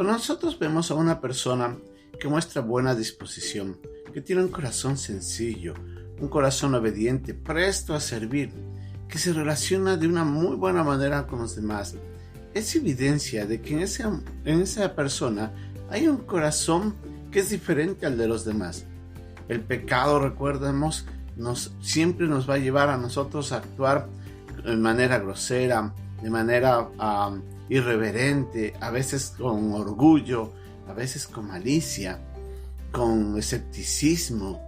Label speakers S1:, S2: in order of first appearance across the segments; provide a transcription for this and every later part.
S1: Cuando nosotros vemos a una persona que muestra buena disposición, que tiene un corazón sencillo, un corazón obediente, presto a servir, que se relaciona de una muy buena manera con los demás, es evidencia de que en esa persona hay un corazón que es diferente al de los demás. El pecado, recordemos, siempre nos va a llevar a nosotros a actuar de manera grosera, de manera irreverente, a veces con orgullo, a veces con malicia, con escepticismo,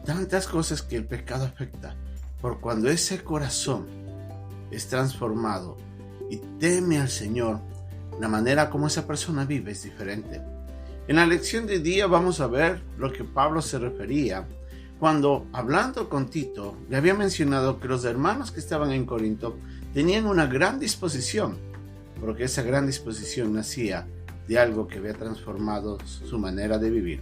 S1: tantas cosas que el pecado afecta. Por cuando ese corazón es transformado y teme al Señor, la manera como esa persona vive es diferente. En la lección de hoy día vamos a ver lo que Pablo se refería cuando, hablando con Tito, le había mencionado que los hermanos que estaban en Corinto tenían una gran disposición, porque esa gran disposición nacía de algo que había transformado su manera de vivir.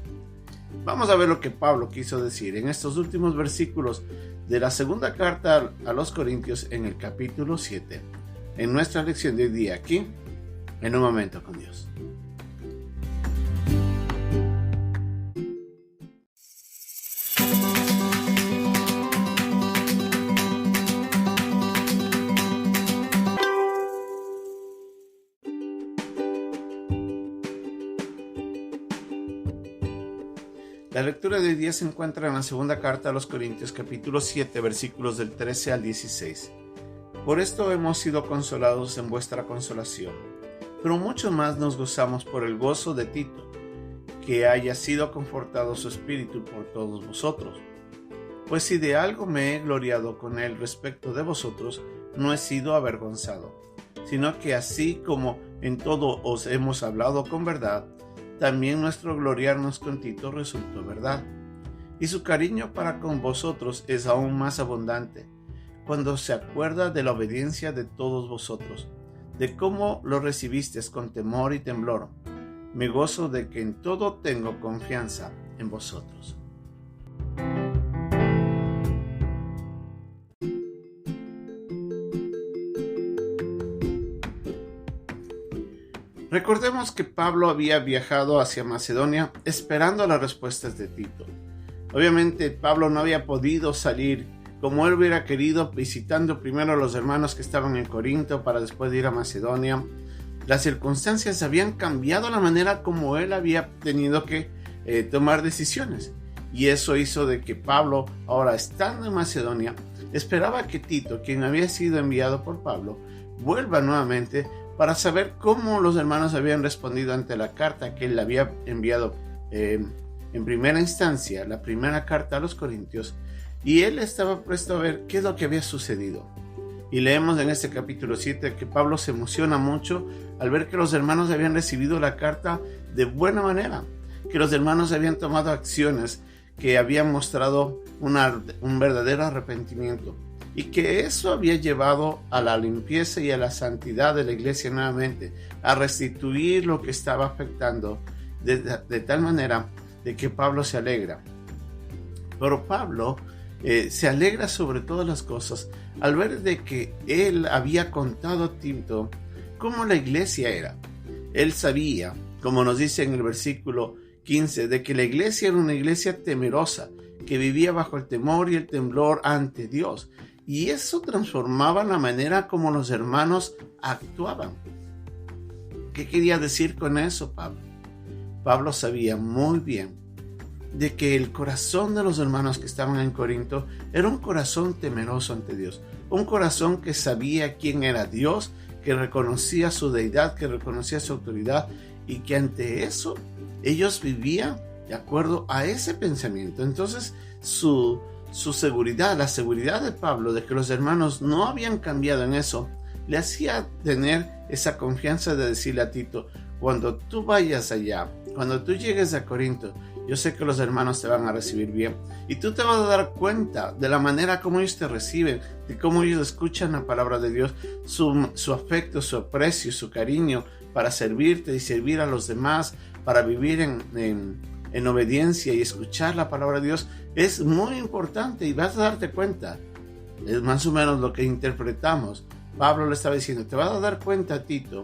S1: Vamos a ver lo que Pablo quiso decir en estos últimos versículos de la segunda carta a los Corintios en el capítulo 7, en nuestra lección de hoy día, aquí, en Un Momento con Dios. La lectura de hoy día se encuentra en la segunda carta a los Corintios, capítulo 7, versículos del 13 al 16. Por esto hemos sido consolados en vuestra consolación, pero mucho más nos gozamos por el gozo de Tito, que haya sido confortado su espíritu por todos vosotros. Pues si de algo me he gloriado con él respecto de vosotros, no he sido avergonzado, sino que así como en todo os hemos hablado con verdad, también nuestro gloriarnos con Tito resultó verdad. Y su cariño para con vosotros es aún más abundante, cuando se acuerda de la obediencia de todos vosotros, de cómo lo recibisteis con temor y temblor. Me gozo de que en todo tengo confianza en vosotros. Recordemos que Pablo había viajado hacia Macedonia esperando las respuestas de Tito. Obviamente Pablo no había podido salir como él hubiera querido, visitando primero a los hermanos que estaban en Corinto para después ir a Macedonia. Las circunstancias habían cambiado la manera como él había tenido que tomar decisiones. Y eso hizo de que Pablo, ahora estando en Macedonia, esperaba que Tito, quien había sido enviado por Pablo, vuelva nuevamente para saber cómo los hermanos habían respondido ante la carta que él había enviado en primera instancia, la primera carta a los Corintios, y él estaba presto a ver qué es lo que había sucedido. Y leemos en este capítulo 7 que Pablo se emociona mucho al ver que los hermanos habían recibido la carta de buena manera, que los hermanos habían tomado acciones, que habían mostrado un verdadero arrepentimiento, y que eso había llevado a la limpieza y a la santidad de la iglesia nuevamente, a restituir lo que estaba afectando de tal manera de que Pablo se alegra. Pero Pablo se alegra sobre todas las cosas al ver de que él había contado a Tito cómo la iglesia era. Él sabía, como nos dice en el versículo 15, de que la iglesia era una iglesia temerosa, que vivía bajo el temor y el temblor ante Dios. Y eso transformaba la manera como los hermanos actuaban. ¿Qué quería decir con eso, Pablo? Pablo sabía muy bien de que el corazón de los hermanos que estaban en Corinto era un corazón temeroso ante Dios, un corazón que sabía quién era Dios, que reconocía su deidad, que reconocía su autoridad, y que ante eso ellos vivían de acuerdo a ese pensamiento. Entonces su seguridad, la seguridad de Pablo de que los hermanos no habían cambiado en eso, le hacía tener esa confianza de decirle a Tito: cuando tú vayas allá, cuando tú llegues a Corinto, yo sé que los hermanos te van a recibir bien, y tú te vas a dar cuenta de la manera como ellos te reciben, de cómo ellos escuchan la palabra de Dios, su afecto, su aprecio, su cariño para servirte y servir a los demás, para vivir en obediencia y escuchar la palabra de Dios. Es muy importante y vas a darte cuenta. Es más o menos lo que interpretamos. Pablo le estaba diciendo: te vas a dar cuenta, Tito,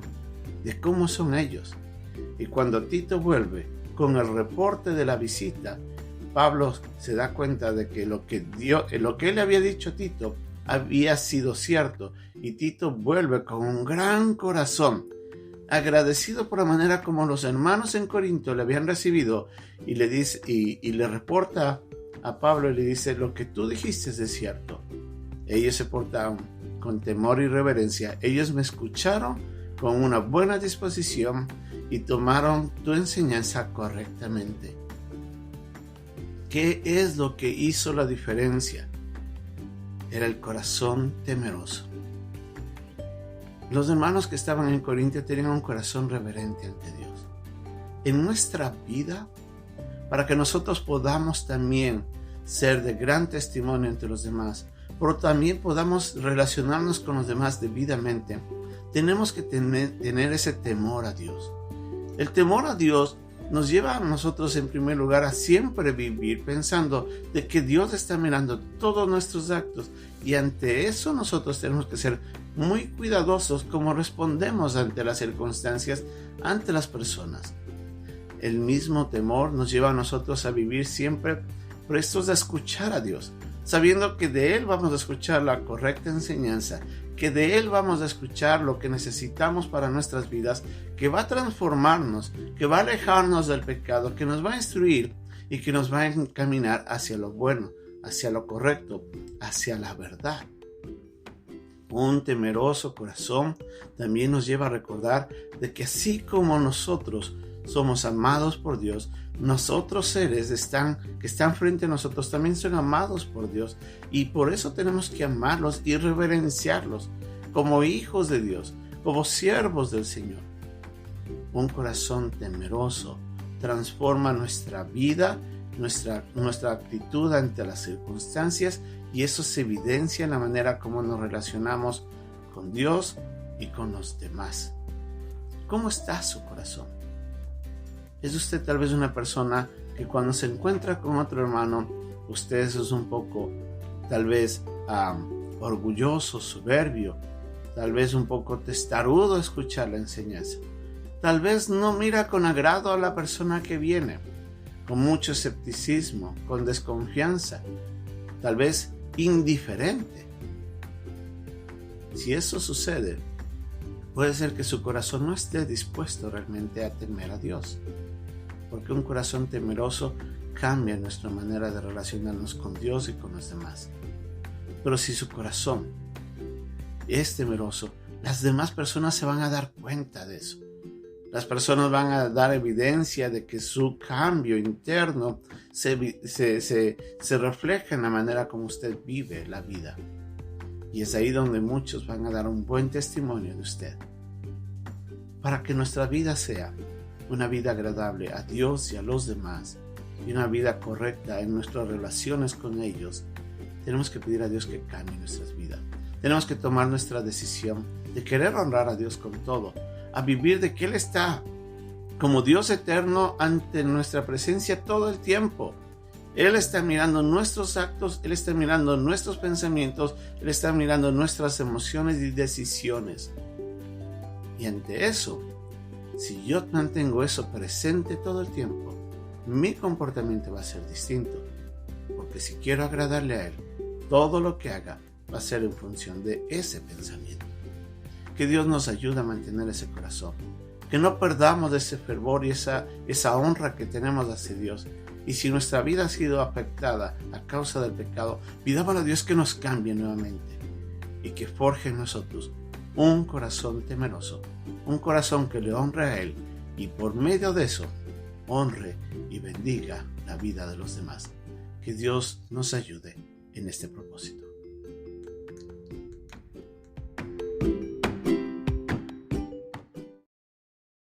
S1: de cómo son ellos. Y cuando Tito vuelve con el reporte de la visita, Pablo se da cuenta de que lo que él le había dicho a Tito había sido cierto, y Tito vuelve con un gran corazón, agradecido por la manera como los hermanos en Corinto le habían recibido, y le dice y le reporta a Pablo y le dice: lo que tú dijiste es cierto. Ellos se portaron con temor y reverencia. Ellos me escucharon con una buena disposición y tomaron tu enseñanza correctamente. ¿Qué es lo que hizo la diferencia? Era el corazón temeroso. Los hermanos que estaban en Corinto tenían un corazón reverente ante Dios. En nuestra vida, para que nosotros podamos también ser de gran testimonio entre los demás, pero también podamos relacionarnos con los demás debidamente, tenemos que tener ese temor a Dios. El temor a Dios nos lleva a nosotros en primer lugar a siempre vivir pensando de que Dios está mirando todos nuestros actos, y ante eso nosotros tenemos que ser muy cuidadosos como respondemos ante las circunstancias, ante las personas. El mismo temor nos lleva a nosotros a vivir siempre prestos a escuchar a Dios, sabiendo que de Él vamos a escuchar la correcta enseñanza, que de Él vamos a escuchar lo que necesitamos para nuestras vidas, que va a transformarnos, que va a alejarnos del pecado, que nos va a instruir y que nos va a encaminar hacia lo bueno, hacia lo correcto, hacia la verdad. Un temeroso corazón también nos lleva a recordar de que así como nosotros somos amados por Dios, nosotros seres que están frente a nosotros también son amados por Dios, y por eso tenemos que amarlos y reverenciarlos como hijos de Dios, como siervos del Señor. Un corazón temeroso transforma nuestra vida, nuestra actitud ante las circunstancias, y eso se evidencia en la manera como nos relacionamos con Dios y con los demás. ¿Cómo está su corazón? ¿Es usted tal vez una persona que cuando se encuentra con otro hermano, usted es un poco tal vez orgulloso, soberbio, tal vez un poco testarudo a escuchar la enseñanza? Tal vez no mira con agrado a la persona que viene, con mucho escepticismo, con desconfianza, tal vez indiferente. Si eso sucede, puede ser que su corazón no esté dispuesto realmente a temer a Dios, porque un corazón temeroso cambia nuestra manera de relacionarnos con Dios y con los demás. Pero si su corazón es temeroso, las demás personas se van a dar cuenta de eso. Las personas van a dar evidencia de que su cambio interno se refleja en la manera como usted vive la vida. Y es ahí donde muchos van a dar un buen testimonio de usted. Para que nuestra vida sea una vida agradable a Dios y a los demás, y una vida correcta en nuestras relaciones con ellos, tenemos que pedir a Dios que cambie nuestras vidas. Tenemos que tomar nuestra decisión de querer honrar a Dios con todo, a vivir de que Él está como Dios eterno ante nuestra presencia todo el tiempo. Él está mirando nuestros actos, Él está mirando nuestros pensamientos, Él está mirando nuestras emociones y decisiones. Y ante eso, si yo mantengo eso presente todo el tiempo, mi comportamiento va a ser distinto. Porque si quiero agradarle a Él, todo lo que haga va a ser en función de ese pensamiento. Que Dios nos ayude a mantener ese corazón. Que no perdamos ese fervor y esa honra que tenemos hacia Dios. Y si nuestra vida ha sido afectada a causa del pecado, pidámosle a Dios que nos cambie nuevamente y que forje en nosotros un corazón temeroso, un corazón que le honre a Él, y por medio de eso honre y bendiga la vida de los demás. Que Dios nos ayude en este propósito.